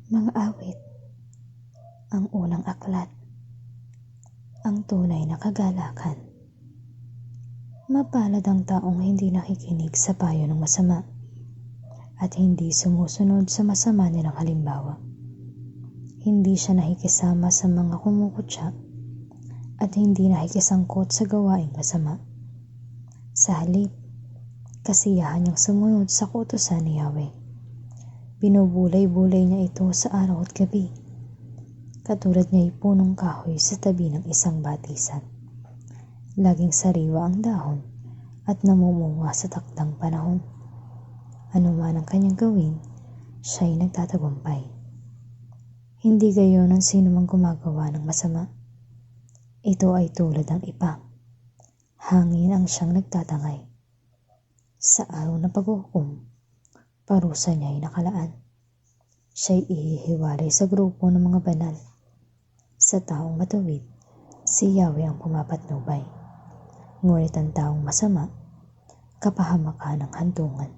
Mga awit, ang unang aklat, ang tunay na kagalakan. Mapalad ang taong hindi nakikinig sa payo ng masama at hindi sumusunod sa masama nilang halimbawa. Hindi siya nakikisama sa mga kumukutya at hindi nakikisangkot sa gawaing masama. Sa halip, kasiyahan niyang sumunod sa kautusan ni Yahweh. Binubulay-bulay niya ito sa araw at gabi. Katulad niya ay punong kahoy sa tabi ng isang batisan. Laging sariwa ang dahon at namumunga sa takdang panahon. Ano man ang kanyang gawin, siya ay nagtatagumpay. Hindi gayon ang sino mang gumagawa ng masama. Ito ay tulad ng ipa. Hangin ang siyang nagtatangay. Sa araw ng paghuhukom, parusa niya ay nakalaan. Siya'y ihihiwalay sa grupo ng mga banal. Sa taong matuwid, si Yahweh ang pumapatnubay. Ngunit ang taong masama, kapahamakan ng hantungan.